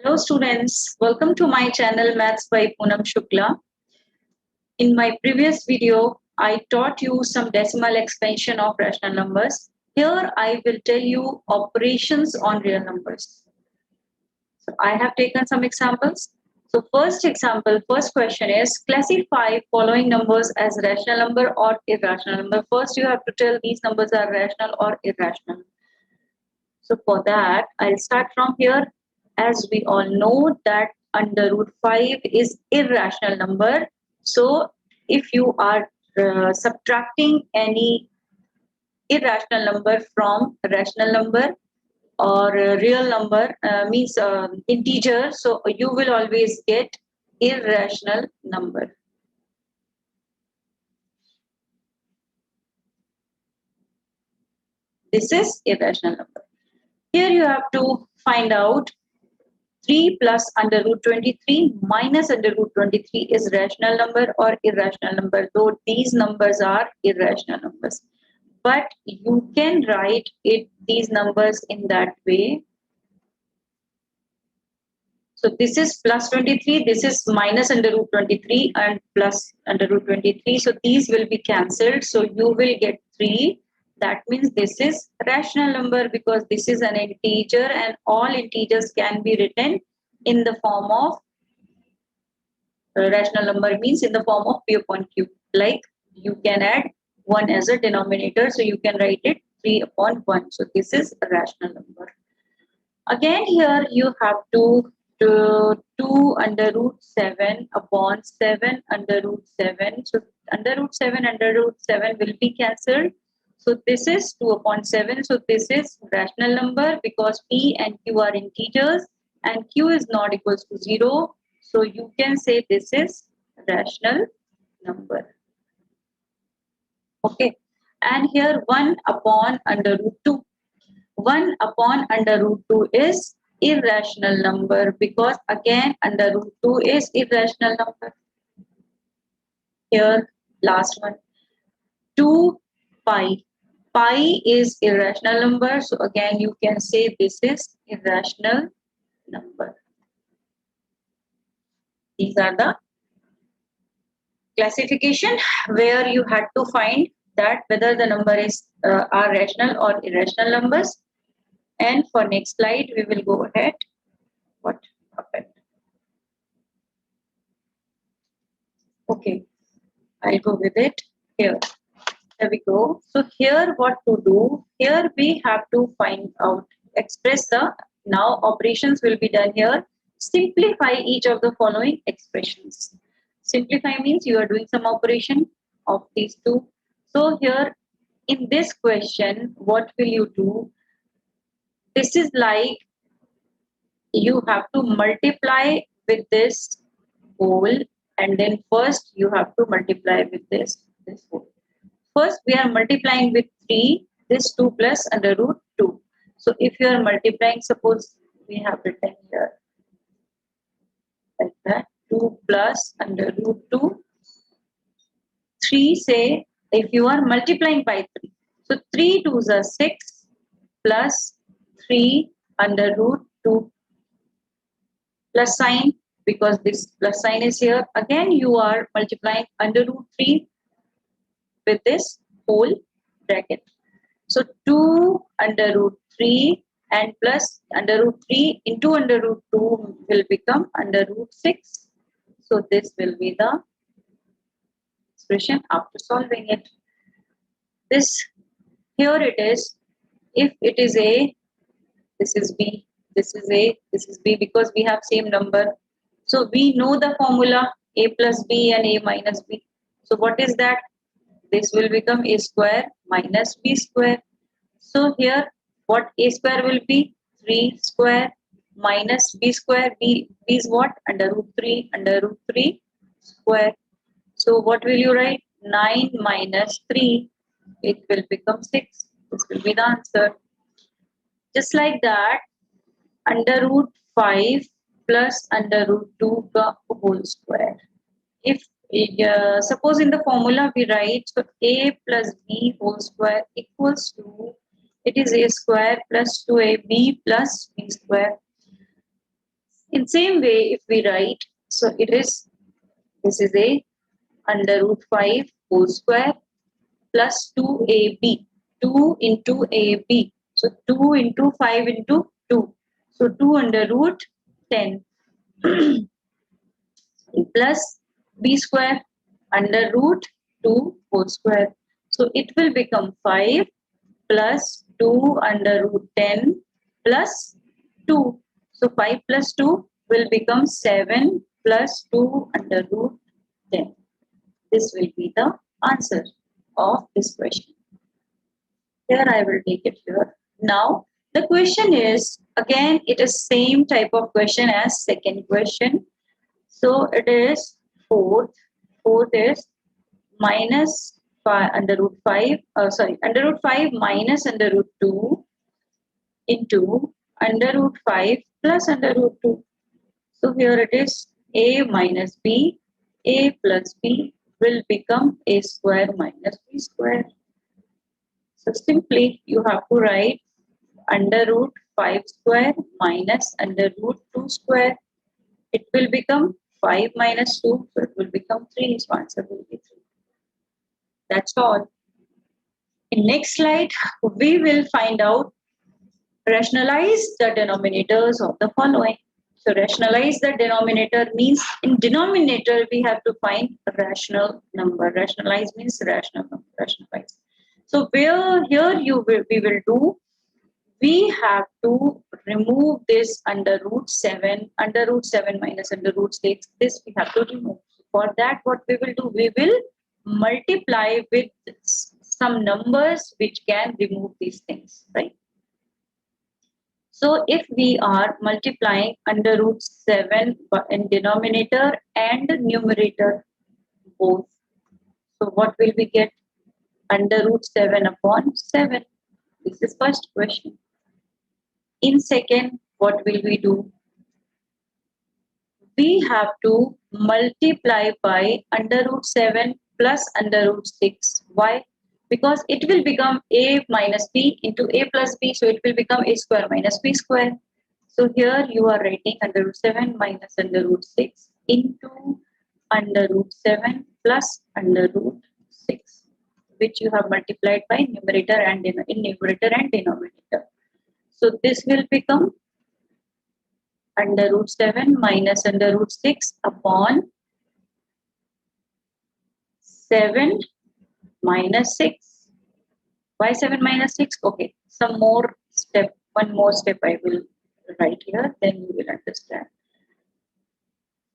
Hello students, welcome to my channel Maths by Poonam Shukla. In my previous video, I taught you some decimal expansion of rational numbers. Here I will tell you operations on real numbers. So I have taken some examples. So first question is classify following numbers as rational number or irrational number. First you have to tell these numbers are rational or irrational. So for that, I'll start from here. As we all know that under root 5 is irrational number. So if you are subtracting any irrational number from rational number or real number means integer, so you will always get irrational number. This is irrational number. Here you have to find out 3 plus under root 23 minus under root 23 is rational number or irrational number, though these numbers are irrational numbers. But you can write these numbers in that way. So this is plus 23, this is minus under root 23 and plus under root 23. So these will be cancelled. So you will get 3. That means this is rational number because this is an integer and all integers can be written in the form of rational number means in the form of p upon q. Like you can add 1 as a denominator, so you can write it 3 upon 1. So this is a rational number. Again here you have to 2 under root 7 upon 7 under root 7. So under root 7 will be cancelled. So this is 2 upon 7. So this is rational number because p and q are integers and q is not equals to 0. So you can say this is rational number. Okay. And here 1 upon under root 2. 1 upon under root 2 is irrational number because again under root 2 is irrational number. Here last one 2 pi. Pi is irrational number, so again you can say this is irrational number. These are the classification where you had to find that whether the number is are rational or irrational numbers. And for next slide, we will go ahead. What happened? Okay, I'll go with it here. There we go. So here what to do? Here we have to find out, express the, now operations will be done here. Simplify each of the following expressions. Simplify means you are doing some operation of these two. So here in this question, what will you do? This is like you have to multiply with this whole and then first you have to multiply with this whole. First we are multiplying with 3, this 2 plus under root 2. So if you are multiplying, suppose we have written here like that 2 plus under root 2. 3 say if you are multiplying by 3. So 3 2s are 6 plus 3 under root 2 plus sign because this plus sign is here. Again you are multiplying under root 3 with this whole bracket. So 2 under root 3 and plus under root 3 into under root 2 will become under root 6. So this will be the expression after solving it. This here it is. If it is A, this is B, this is A, this is B because we have same number. So we know the formula A plus B and A minus B. So what is that? This will become A square minus B square. So here what A square will be? 3 square minus B square. B is what? Under root 3 square. So what will you write? 9 minus 3. It will become 6. This will be the answer. Just like that, under root 5 plus under root 2 ka whole square. If suppose in the formula we write so A plus B whole square equals to, it is A square plus 2AB plus B square. In same way, if we write, so it is, this is a under root 5 whole square plus 2ab, 2 into ab. So 2 into 5 into 2. So 2 under root 10 plus b square under root 2 whole square. So it will become 5 plus 2 under root 10 plus 2. So 5 plus 2 will become 7 plus 2 under root 10. This will be the answer of this question. Here I will take it here. Now the question is, again it is same type of question as second question. So it is fourth. Fourth is minus 5 under root 5, under root 5 minus under root 2 into under root 5 plus under root 2. So here it is a minus b, a plus b will become a square minus b square. So simply you have to write under root 5 square minus under root 2 square. It will become 5 minus 2, so it will become 3. So answer will be 3. That's all. In next slide, we will find out, rationalize the denominators of the following. So rationalize the denominator means in denominator we have to find a rational number. Rationalize means rational number. Rationalize. So where here we will do, we have to remove this under root 7, under root 7 minus under root 6. This we have to remove. For that, what we will do, we will multiply with some numbers which can remove these things, right? So if we are multiplying under root 7 in denominator and numerator both, so what will we get? Under root 7 upon 7. This is first question. In second, what will we do? We have to multiply by under root 7 plus under root 6. Why? Because it will become a minus b into a plus b, so it will become a square minus b square. So here you are writing under root 7 minus under root 6 into under root 7 plus under root 6, which you have multiplied by numerator and in numerator and denominator. So this will become under root 7 minus under root 6 upon 7 minus 6. Why 7 minus 6? Okay, some more step, one more step I will write here, then you will understand.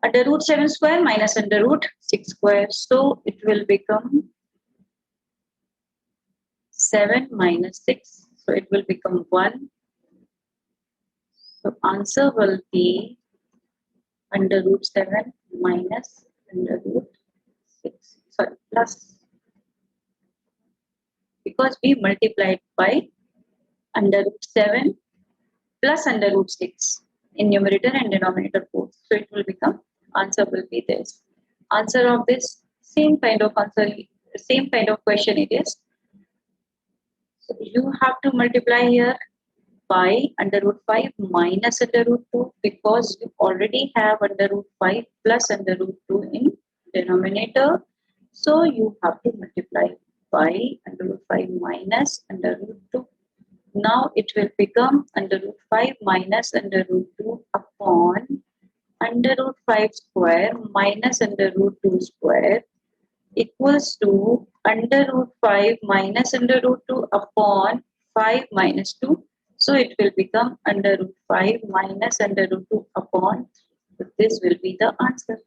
Under root 7 square minus under root 6 square. So it will become 7 minus 6. So it will become 1. So answer will be under root 7 minus under root 6. Sorry, plus. Because we multiplied by under root 7 plus under root 6 in numerator and denominator both. So it will become, answer will be this. Answer of this, same kind of answer, same kind of question it is. So you have to multiply here by under root 5 minus under root 2 because you already have under root 5 plus under root 2 in denominator. So you have to multiply by under root 5 minus under root 2. Now it will become under root 5 minus under root 2 upon under root 5 square minus under root 2 square equals to under root 5 minus under root 2 upon 5 minus 2. So it will become under root 5 minus under root 2 upon 3. So this will be the answer.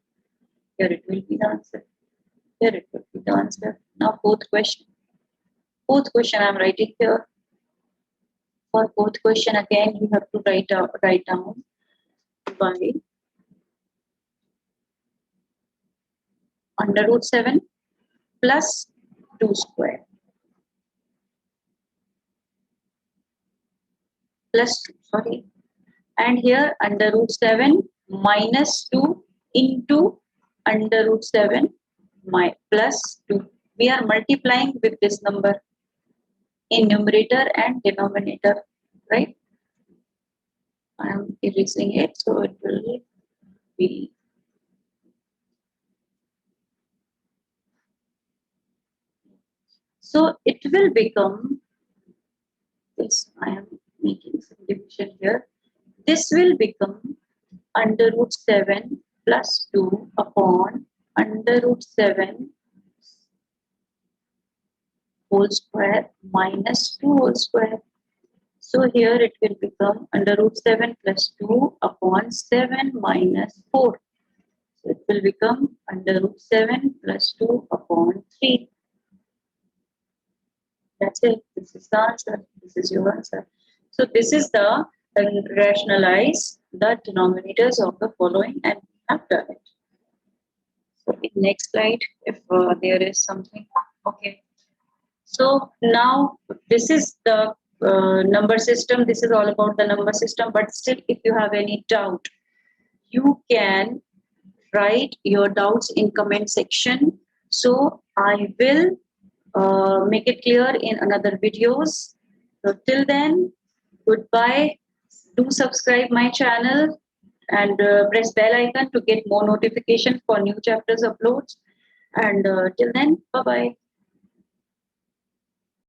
Here it will be the answer. Here it will be the answer. Now fourth question. Fourth question I am writing here. For fourth question again you have to write down by under root 7 plus 2 square plus 2, sorry, and here under root 7 minus 2 into under root 7 plus 2. We are multiplying with this number in numerator and denominator, right? I am erasing it, so it will be so it will become this. I am making some division here. This will become under root 7 plus 2 upon under root 7 whole square minus 2 whole square. So here it will become under root 7 plus 2 upon 7 minus 4. So it will become under root 7 plus 2 upon 3. That's it. This is the answer. This is your answer. So this is the rationalize the denominators of the following, and we have done it. So in next slide, if there is something. Okay. So now this is the number system. This is all about the number system. But still, if you have any doubt, you can write your doubts in comment section. So I will make it clear in another videos. So till then, goodbye. Do subscribe my channel and press bell icon to get more notification for new chapters uploads. And till then, bye bye.